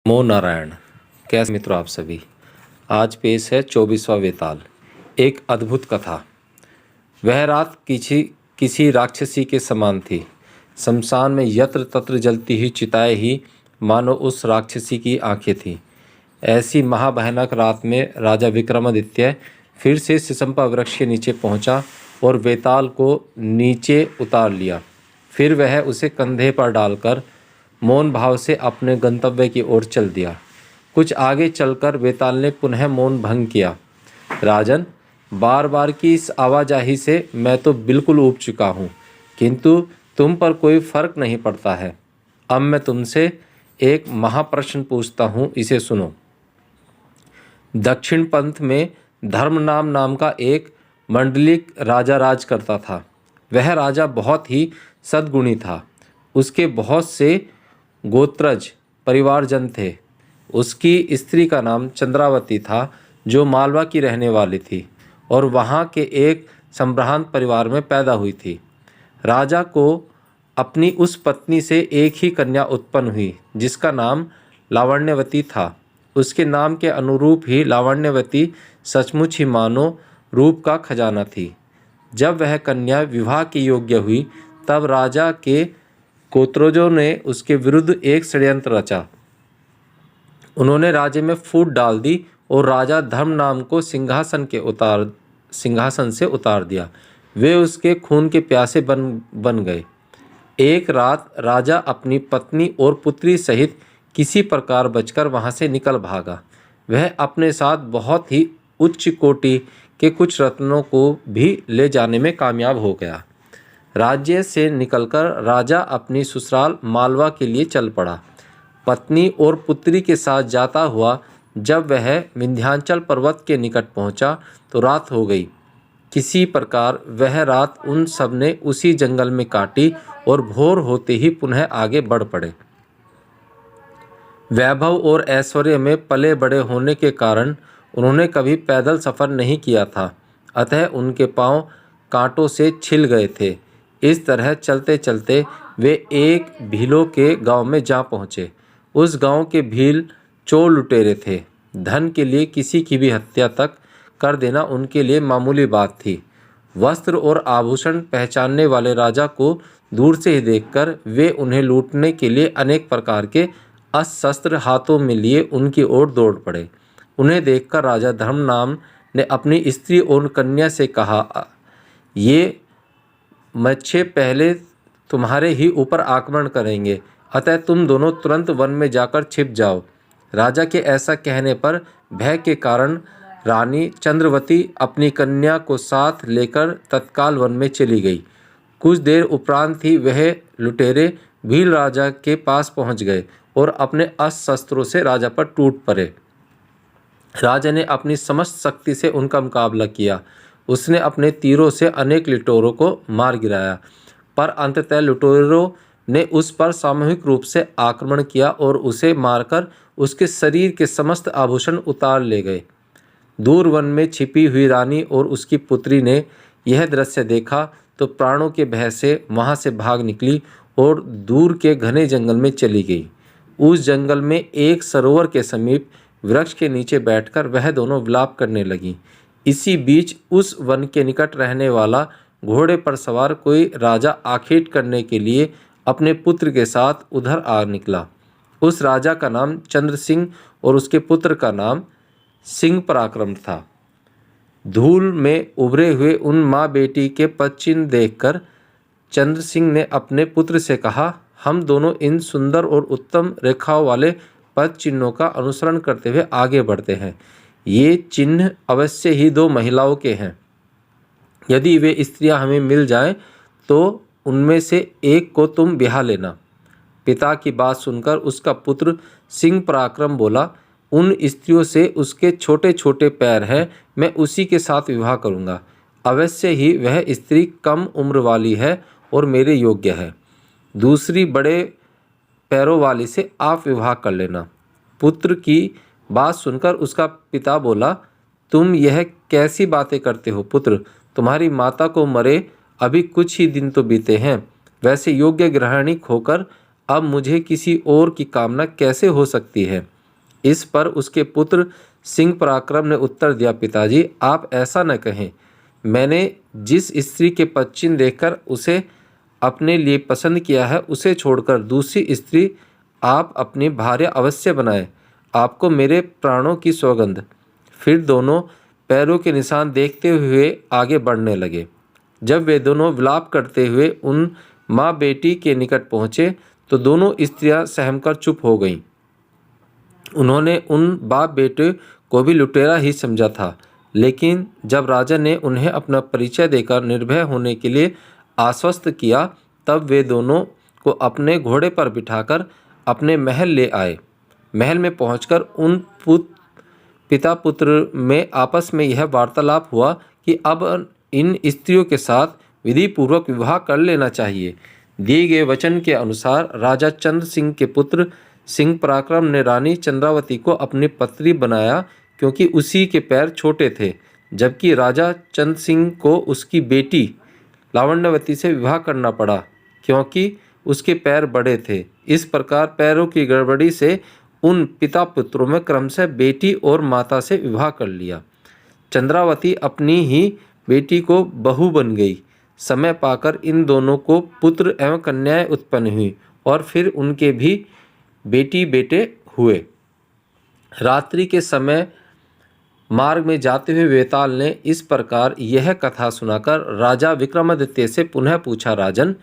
नमो नारायण। कैसे मित्रों आप सभी। आज पेश है 24वां वेताल। एक अद्भुत कथा। वह रात किसी किसी राक्षसी के समान थी। शमशान में यत्र तत्र जलती हुई चिताएं ही मानो उस राक्षसी की आंखें थीं। ऐसी महाभयानक रात में राजा विक्रमादित्य फिर से सिसंपा वृक्ष के नीचे पहुंचा और वेताल को नीचे उतार लिया। फिर वह उसे कंधे पर डालकर मौन भाव से अपने गंतव्य की ओर चल दिया। कुछ आगे चलकर वेताल ने पुनः मौन भंग किया। राजन, बार बार की इस आवाजाही से मैं तो बिल्कुल ऊब चुका हूँ, किंतु तुम पर कोई फर्क नहीं पड़ता है। अब मैं तुमसे एक महाप्रश्न पूछता हूँ, इसे सुनो। दक्षिण पंथ में धर्मनाम नाम का एक मंडलिक राजा राज करता था। वह राजा बहुत ही सद्गुणी था। उसके बहुत से गोत्रज परिवारजन थे। उसकी स्त्री का नाम चंद्रावती था, जो मालवा की रहने वाली थी और वहाँ के एक संभ्रांत परिवार में पैदा हुई थी। राजा को अपनी उस पत्नी से एक ही कन्या उत्पन्न हुई, जिसका नाम लावण्यवती था। उसके नाम के अनुरूप ही लावण्यवती सचमुच ही मानो रूप का खजाना थी। जब वह कन्या विवाह की योग्य हुई, तब राजा के गोत्रजों ने उसके विरुद्ध एक षड्यंत्र रचा। उन्होंने राज्य में फूट डाल दी और राजा धर्म नाम को सिंहासन से उतार दिया। वे उसके खून के प्यासे बन गए। एक रात राजा अपनी पत्नी और पुत्री सहित किसी प्रकार बचकर वहां से निकल भागा। वह अपने साथ बहुत ही उच्च कोटि के कुछ रत्नों को भी ले जाने में कामयाब हो गया। राज्य से निकलकर राजा अपनी ससुराल मालवा के लिए चल पड़ा। पत्नी और पुत्री के साथ जाता हुआ जब वह विंध्याचल पर्वत के निकट पहुंचा, तो रात हो गई। किसी प्रकार वह रात उन सब ने उसी जंगल में काटी और भोर होते ही पुनः आगे बढ़ पड़े। वैभव और ऐश्वर्य में पले बड़े होने के कारण उन्होंने कभी पैदल सफ़र नहीं किया था, अतः उनके पांव कांटों से छिल गए थे। इस तरह चलते चलते वे एक भीलों के गांव में जा पहुँचे। उस गांव के भील चोर लुटेरे थे। धन के लिए किसी की भी हत्या तक कर देना उनके लिए मामूली बात थी। वस्त्र और आभूषण पहचानने वाले राजा को दूर से ही देखकर वे उन्हें लूटने के लिए अनेक प्रकार के अस्त्र हाथों में लिए उनकी ओर दौड़ पड़े। उन्हें देखकर राजा धर्मनाम ने अपनी स्त्री और कन्या से कहा, ये मच्छे पहले तुम्हारे ही ऊपर आक्रमण करेंगे, अतः तुम दोनों तुरंत वन में जाकर छिप जाओ। राजा के ऐसा कहने पर भय के कारण रानी चंद्रवती अपनी कन्या को साथ लेकर तत्काल वन में चली गई। कुछ देर उपरांत ही वह लुटेरे भील राजा के पास पहुंच गए और अपने अस्त्रों से राजा पर टूट पड़े। राजा ने अपनी समस्त शक्ति से उनका मुकाबला किया। उसने अपने तीरों से अनेक लुटेरों को मार गिराया, पर अंततः लुटेरों ने उस पर सामूहिक रूप से आक्रमण किया और उसे मारकर उसके शरीर के समस्त आभूषण उतार ले गए। दूर वन में छिपी हुई रानी और उसकी पुत्री ने यह दृश्य देखा तो प्राणों के भय से वहां से भाग निकली और दूर के घने जंगल में चली गई। उस जंगल में एक सरोवर के समीप वृक्ष के नीचे बैठकर वह दोनों विलाप करने लगी। इसी बीच उस वन के निकट रहने वाला घोड़े पर सवार कोई राजा आखेट करने के लिए अपने पुत्र के साथ उधर आ निकला। उस राजा का नाम चंद्र सिंह और उसके पुत्र का नाम सिंह पराक्रम था। धूल में उभरे हुए उन माँ बेटी के पदचिन्ह देखकर चंद्र सिंह ने अपने पुत्र से कहा, हम दोनों इन सुंदर और उत्तम रेखाओं वाले पद चिन्हों का अनुसरण करते हुए आगे बढ़ते हैं। ये चिन्ह अवश्य ही दो महिलाओं के हैं। यदि वे स्त्रियां हमें मिल जाएं तो उनमें से एक को तुम ब्याह लेना। पिता की बात सुनकर उसका पुत्र सिंह पराक्रम बोला, उन स्त्रियों से उसके छोटे छोटे पैर हैं, मैं उसी के साथ विवाह करूंगा। अवश्य ही वह स्त्री कम उम्र वाली है और मेरे योग्य है। दूसरी बड़े पैरों वाली से आप विवाह कर लेना। पुत्र की बात सुनकर उसका पिता बोला, तुम यह कैसी बातें करते हो पुत्र, तुम्हारी माता को मरे अभी कुछ ही दिन तो बीते हैं। वैसे योग्य गृहिणी खोकर अब मुझे किसी और की कामना कैसे हो सकती है। इस पर उसके पुत्र सिंह पराक्रम ने उत्तर दिया, पिताजी आप ऐसा न कहें। मैंने जिस स्त्री के पश्चिम देखकर उसे अपने लिए पसंद किया है, उसे छोड़कर दूसरी स्त्री आप अपनी भार्या अवश्य बनाएं। आपको मेरे प्राणों की सौगंध। फिर दोनों पैरों के निशान देखते हुए आगे बढ़ने लगे। जब वे दोनों विलाप करते हुए उन माँ बेटी के निकट पहुँचे तो दोनों स्त्रियां सहमकर चुप हो गईं। उन्होंने उन बाप बेटे को भी लुटेरा ही समझा था, लेकिन जब राजा ने उन्हें अपना परिचय देकर निर्भय होने के लिए आश्वस्त किया, तब वे दोनों को अपने घोड़े पर बिठाकर अपने महल ले आए। महल में पहुंचकर उन पिता पुत्र में आपस में यह वार्तालाप हुआ कि अब इन स्त्रियों के साथ विधि पूर्वक विवाह कर लेना चाहिए। दिए गए वचन के अनुसार राजा चंद्र सिंह के पुत्र सिंह पराक्रम ने रानी चंद्रावती को अपनी पत्नी बनाया, क्योंकि उसी के पैर छोटे थे, जबकि राजा चंद्र सिंह को उसकी बेटी लावण्यवती से विवाह करना पड़ा, क्योंकि उसके पैर बड़े थे। इस प्रकार पैरों की गड़बड़ी से उन पिता पुत्रों में क्रमशः बेटी और माता से विवाह कर लिया। चंद्रावती अपनी ही बेटी को बहू बन गई। समय पाकर इन दोनों को पुत्र एवं कन्याएं उत्पन्न हुई और फिर उनके भी बेटी बेटे हुए। रात्रि के समय मार्ग में जाते हुए वेताल ने इस प्रकार यह कथा सुनाकर राजा विक्रमादित्य से पुनः पूछा, राजन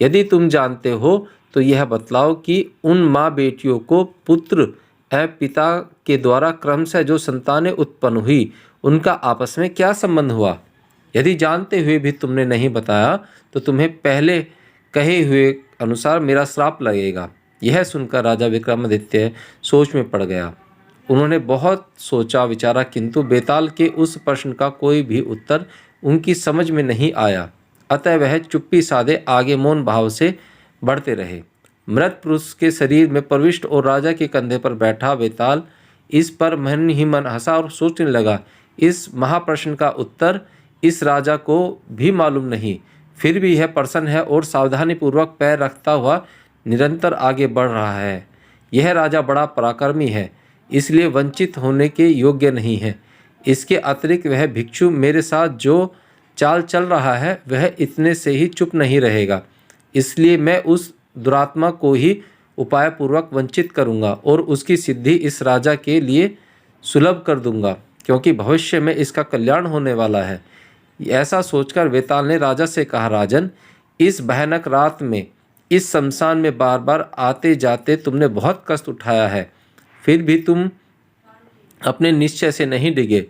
यदि तुम जानते हो तो यह बतलाओ कि उन माँ बेटियों को पुत्र एवं पिता के द्वारा क्रमशः जो संतानें उत्पन्न हुई उनका आपस में क्या संबंध हुआ। यदि जानते हुए भी तुमने नहीं बताया तो तुम्हें पहले कहे हुए अनुसार मेरा श्राप लगेगा। यह सुनकर राजा विक्रमादित्य सोच में पड़ गया। उन्होंने बहुत सोचा विचारा, किंतु बेताल के उस प्रश्न का कोई भी उत्तर उनकी समझ में नहीं आया। अतः वह चुप्पी साधे आगे मौन भाव से बढ़ते रहे। मृत पुरुष के शरीर में प्रविष्ट और राजा के कंधे पर बैठा बेताल इस पर मन ही मन हंसा और सोचने लगा, इस महाप्रश्न का उत्तर इस राजा को भी मालूम नहीं, फिर भी यह प्रसन्न है और सावधानीपूर्वक पैर रखता हुआ निरंतर आगे बढ़ रहा है। यह राजा बड़ा पराक्रमी है, इसलिए वंचित होने के योग्य नहीं है। इसके अतिरिक्त वह भिक्षु मेरे साथ जो चाल चल रहा है वह इतने से ही चुप नहीं रहेगा, इसलिए मैं उस दुरात्मा को ही उपाय पूर्वक वंचित करूंगा और उसकी सिद्धि इस राजा के लिए सुलभ कर दूंगा, क्योंकि भविष्य में इसका कल्याण होने वाला है। ऐसा सोचकर वेताल ने राजा से कहा, राजन इस भयानक रात में इस शमशान में बार बार आते जाते तुमने बहुत कष्ट उठाया है, फिर भी तुम अपने निश्चय से नहीं डिगे।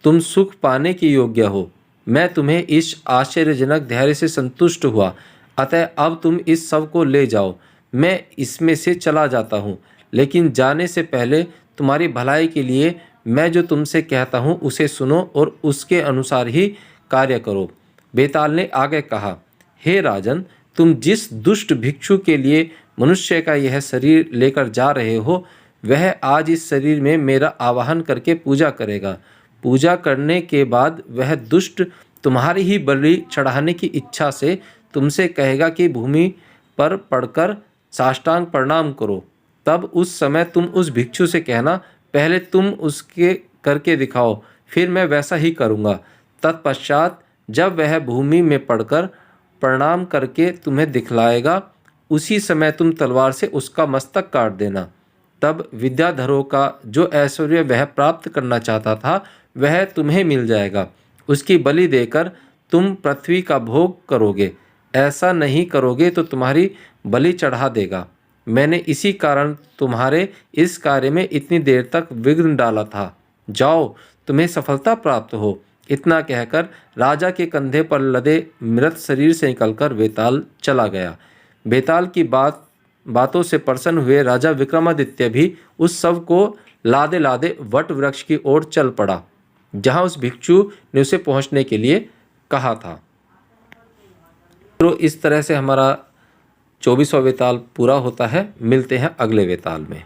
तुम सुख पाने के योग्य हो। मैं तुम्हें इस आश्चर्यजनक धैर्य से संतुष्ट हुआ, अतः अब तुम इस सब को ले जाओ। मैं इसमें से चला जाता हूँ, लेकिन जाने से पहले तुम्हारी भलाई के लिए मैं जो तुमसे कहता हूँ उसे सुनो और उसके अनुसार ही कार्य करो। बेताल ने आगे कहा, हे राजन, तुम जिस दुष्ट भिक्षु के लिए मनुष्य का यह शरीर लेकर जा रहे हो, वह आज इस शरीर में मेरा आवाहन करके पूजा करेगा। पूजा करने के बाद वह दुष्ट तुम्हारी ही बलि चढ़ाने की इच्छा से तुमसे कहेगा कि भूमि पर पड़कर साष्टांग प्रणाम करो। तब उस समय तुम उस भिक्षु से कहना, पहले तुम उसके करके दिखाओ, फिर मैं वैसा ही करूँगा। तत्पश्चात जब वह भूमि में पड़कर प्रणाम करके तुम्हें दिखलाएगा, उसी समय तुम तलवार से उसका मस्तक काट देना। तब विद्याधरों का जो ऐश्वर्य वह प्राप्त करना चाहता था वह तुम्हें मिल जाएगा। उसकी बलि देकर तुम पृथ्वी का भोग करोगे। ऐसा नहीं करोगे तो तुम्हारी बलि चढ़ा देगा। मैंने इसी कारण तुम्हारे इस कार्य में इतनी देर तक विघ्न डाला था। जाओ, तुम्हें सफलता प्राप्त हो। इतना कहकर राजा के कंधे पर लदे मृत शरीर से निकलकर बेताल चला गया। बेताल की बातों से प्रसन्न हुए राजा विक्रमादित्य भी उस सब को लादे लादे वट वृक्ष की ओर चल पड़ा, जहां उस भिक्षु ने उसे पहुंचने के लिए कहा था। तो इस तरह से हमारा 24वां वेताल पूरा होता है। मिलते हैं अगले वेताल में।